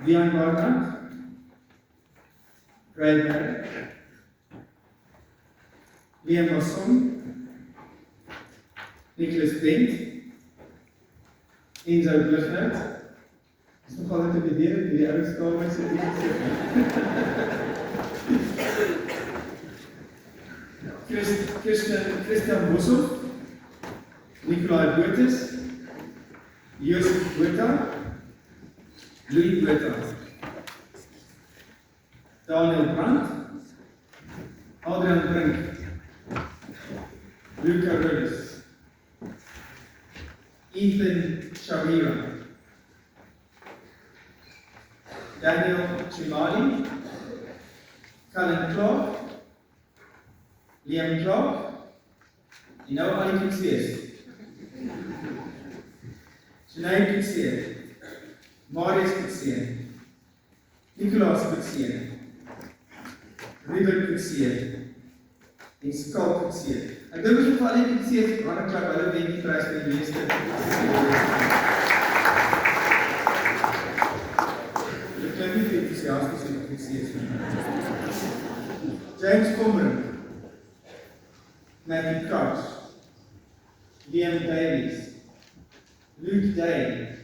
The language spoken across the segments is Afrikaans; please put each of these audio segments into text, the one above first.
Wian Barnard, Greg Merrick, Liam Wasson, Nicholas Bent, Enzo Bliffert. Is nog altijd te bederen die ouders kamers in die Christian Boshoff, Nicolai Boertes, Joseph Botha, Louis Botha, Daniel Brandt, Adrian Brink, Luca Rudis, Ethan Shavira, Daniel Chimali, Colin Clark, Liam Clark, en nou al die Kutseers. Sinead Kutseer, Marius Kutseer, Nicolaas Kutseer, Ruben Kutseer, en Skal Kutseer. Ek dink ons moet al die Kutseers op ander klap, hulle wen die prijs vir die meeste. Hulle klink nie vir enthousiasties in die Kutseers. James Comer, Matthew Crouch, Liam Davies, Luke Day,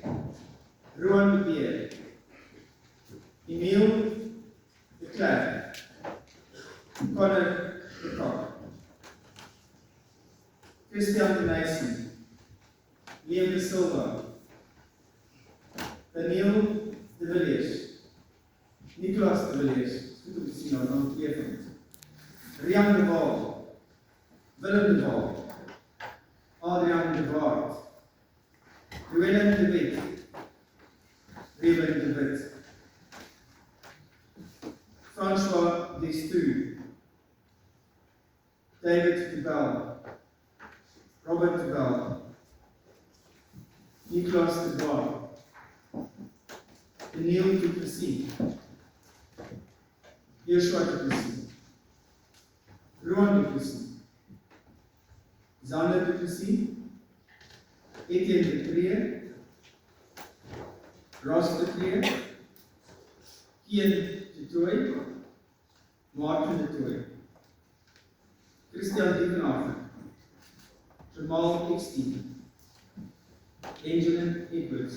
Rowan de Beer, Emile de Klerk, Connor de Kok, Christian de Nijssen, Liam de Silva, Daniel de Villiers, Nicolas de Villiers, goed om te zien, nou nog twee van het, Rian de Waal, Willem de Waal, Adrian de Waard, Llewellyn de Wet, Ruben de Wit, François Destu, David de Bel, Robert de Bel, Nicolas de Bar, Daniel du Plessis, Joshua du Plessis, Rowan du Plessis, Zander du Plessis, Etienne de Cree, Ross de Cree, Kian de Toy, Martin de Toy, Christian Diepenhofer, Jamal Ekstein, Benjamin Edwards,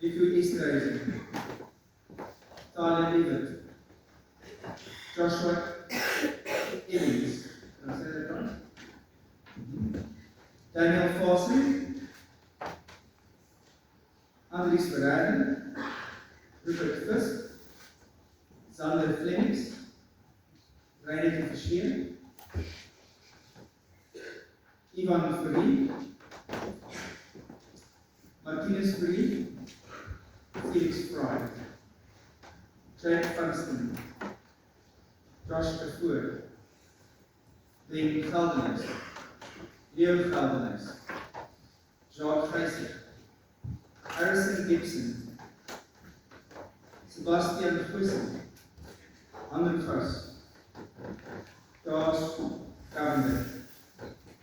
Rico Esterhuizen, Tyler Levitt, Joshua Evans, Daniel Fossen, Andries Verrijden, Rupert Fisk, Sander Flemings, Reineke Verscheer, Ivan Verrie, Martinez Verrie, Felix Fry, Jack Funston, Josh Kafoor, Ben Geldenhuis, Leo Geldenhuis, Jacques Gijzer, Harrison Gibson, Sebastian Goosen, Ander Vos, Josh Governor,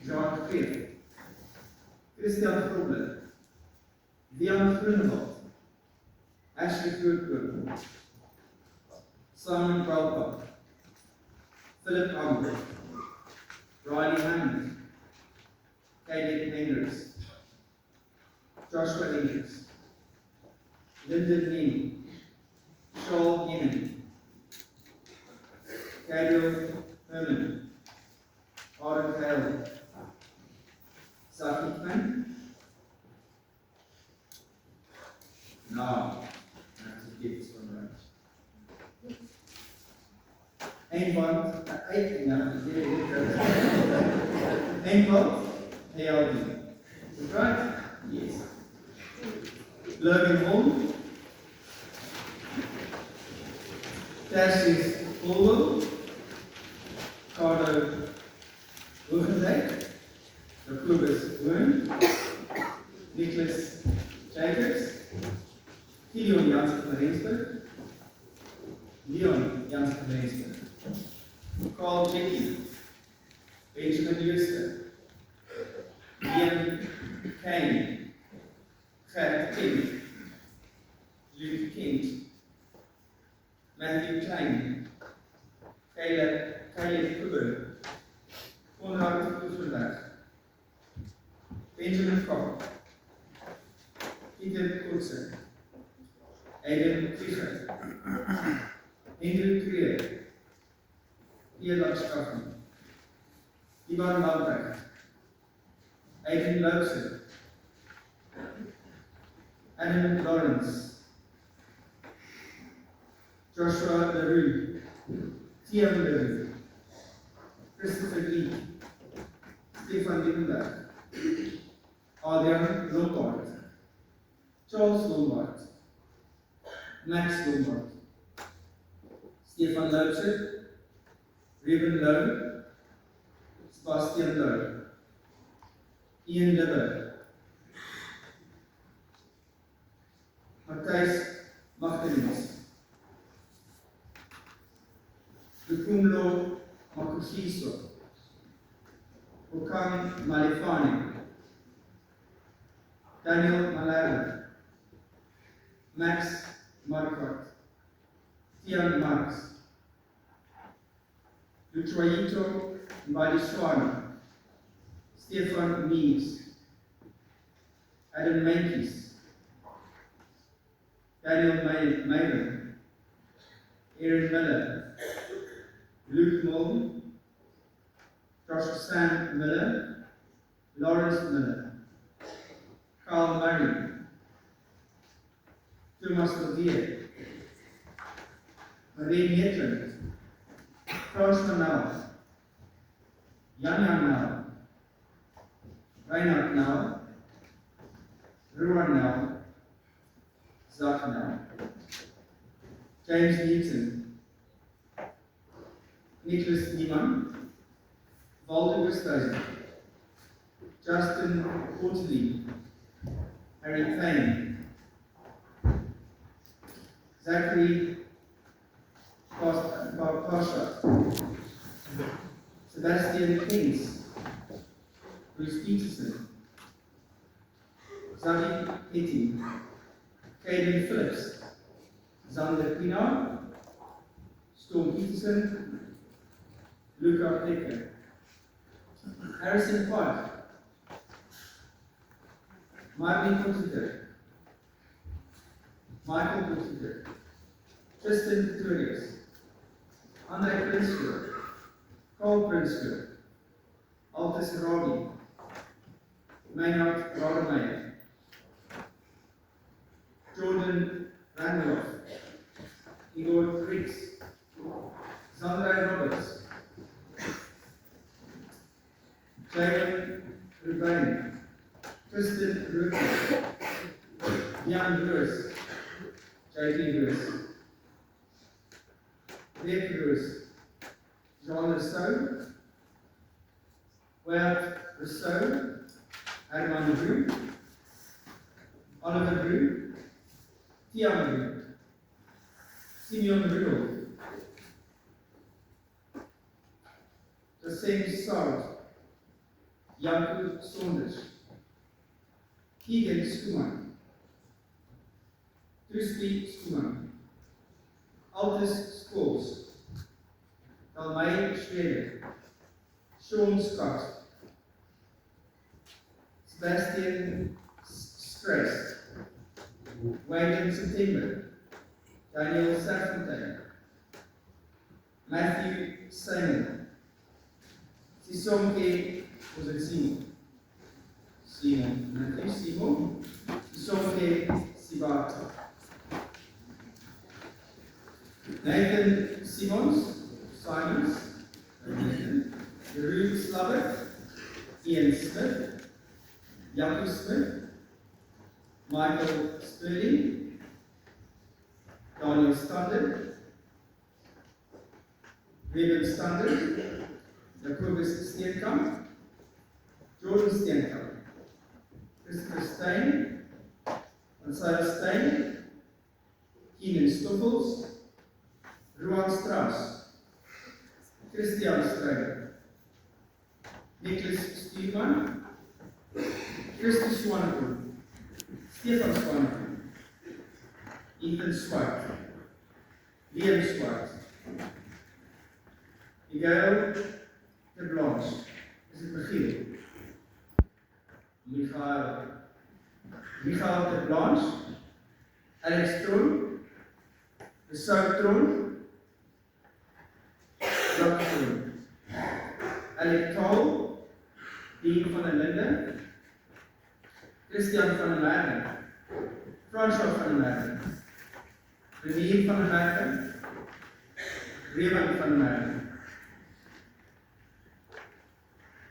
Jacques Greef, Christian Grobler, Wian Groenewald, Ashley Grootkoop, Simon Balpak, Philip Amber, Riley Hammond, Caleb Menders, Joshua Hendricks, Lyndon Nene, Shaul Yemen, Gabriel Herman, Aaron Hale, Saki Kman. Nou, that's a gift from right. Eenvoud, Eenvoud, ALD. Is it right? Yes. Logan Holm, Tertius Colwell, Carlo Hogendijk, Jacobus Woon, Nicholas Jacobs, Gideon Jansen van Rensburg, Leon Jansen van Rensburg, Carl Jackie, Benjamin Jooster, Ian Kane, Gerrit Kim, Luke Kent, Matthew Klein, Caleb Kubber, Konrad Kuzelberg, Benjamin Koch, Peter Kutzer, Aidan Fischer, Andrew Creer, Pierre Schaffen, Ivan Malbrecht, Aidan Loubser, Adam Lawrence, Joshua LaRue, Tiam LaRue, Christopher Lee, Stefan Lindenberg, Adrian Lombard, Charles Lombard, Max Lombard, Stefan Loubser, Reuben Lowe, Sebastian Lowe, Ian Libber, Matthijs Magdalens, Lukumlo Makushiso, Okan Malefane, Daniel Malala, Max Marquardt, Tian Marx, Lutroyito Mbaliswana, Stefan Mies, Adam Menkes, Daniel Mayden, Aaron Miller, Luke Mullen, Joshua Sam Miller, Lawrence Miller, Carl Murray, Thomas Lodier, Marie Maitland, Frans Manau, Jan Nau, Reinhard Nau, Ruan Nau, Zach Nau, James Newton, Nicholas Niemann, Walter Gustavsen, Justin Portley, Harry Payne, Zachary Pasha, Sebastian Keynes, Bruce Peterson, Zavi Petty, Caden Phillips, Zander Pinar, Storm Peterson, Luca Becker, Harrison Pike, Martin Pottinger, Michael Pottinger, Tristan Pretorius, André Prinsker, Carl Prinsker, Altus Rabi, Maynard Rademeyer, Jordan Randolph, Igor Riggs, Sandra Roberts, Jaden Rubain, Kristen Ruben, Jan Lewis, J.D. Lewis, Rick Lewis, Jean Rousseau, Wade Rousseau, Herman Drew, Oliver Drew, Tiam Drew, Simeon Rudolph, James Sard, Jacob Saunders, Keegan Skuman, Trusley Skuman, Aldous Scholes, Dalmay Schroeder, Sean Scott, Sebastian Stress, Wayne September, Daniel Safontaine, Matthew Simon, Sisonke, was it Simon? Matthew Simon, Sisonke Sibata, Nathan Simons, Jeroen Slabbert, Ian Smith, Jacob Smith, Michael Sperling, Daniel Standard, Ruben Standard, Jacobus Steenkamp, Jordan Steenkamp, Christopher Stein, Matthias Stein, Keenan Stoffels, Ruan Strauss, Christian Strider, Nicholas Stuurman, Christy Swanepoel, Stefan Swanepoel, Ethan Swart. Liam Swart. Miguel de Blanche. Is dit Michiel? Michael de Blanche. Alex Tron. Besou Tron. Jacques Tron. Alec Tol. Dean van der Linde. Christian van der Merwe. François van der Merwe. Renier van der Merwe. Raymond van der Merwe.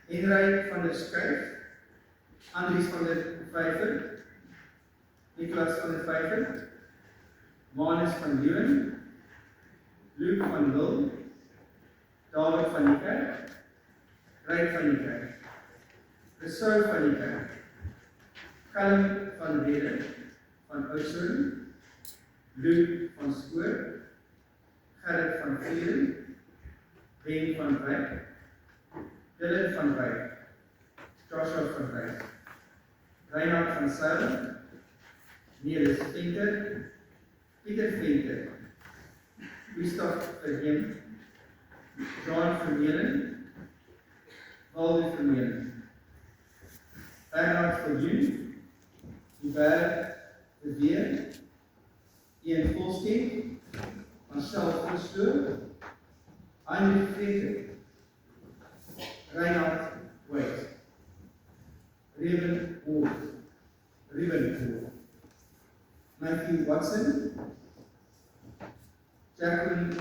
Henry van der Schuyf. Andries van der Vyver. Nicolas van der Vyver. Manus van Leeuwen. Luc van Wil. David van die Kerk. Ryk van die Kerk. Besou van die Kerk. Callum van Rede van Oudtshoorn. Luc van Spoor. Gerrit van Vieren. Ben van Wyk. Dylan van Wyk. Joshua van Wyk. Reinhard van Sail. Niels Venter. Pieter Venter. Gustav Verheem. John Vermeulen. Waldo Vermeulen. Bernard Verjoen. Hubert de Weer. Ian Volstein. Marcel Vostoor. Heinrich Vreter. Reinhard White. Ruben Hoort. Matthew Watson. Jacqueline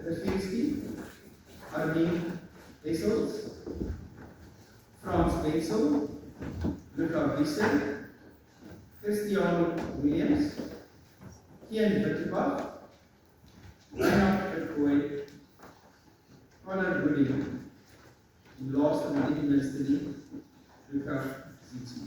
Definski. Armin Wessels. Frans Wensel. Luca Wiese. Christian Williams. Ian Wittebach. Reinhard Verkooy. Connor Wooding. Die laaste maar nie die minste nie, Luca Zitsi.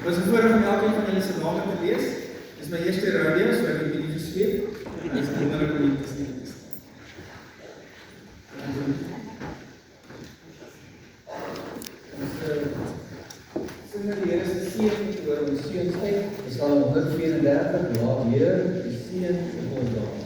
Het is een voorrecht om elkeen van jullie se name te lees. Dit is my eerste rodeo, so ek het nie gesweet. Dit is wonderlik om hier te sien. Sing die Here se seën oor ons seuns uit. Psalm 134, laat Heer die seën op ons daar.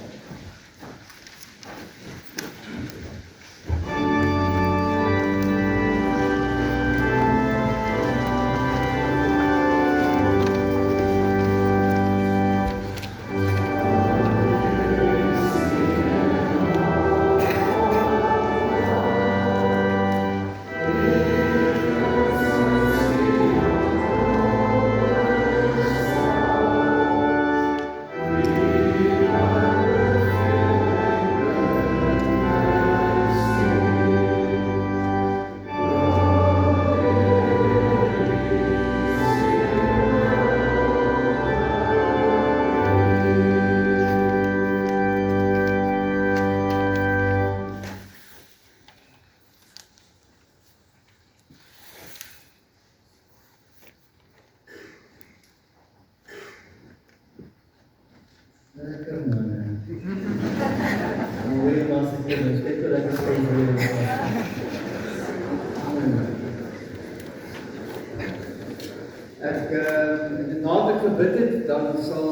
Lekker man. Mooi was het hier, ik weet dat ik steeds weer ek nadat ek gebid het, dan sal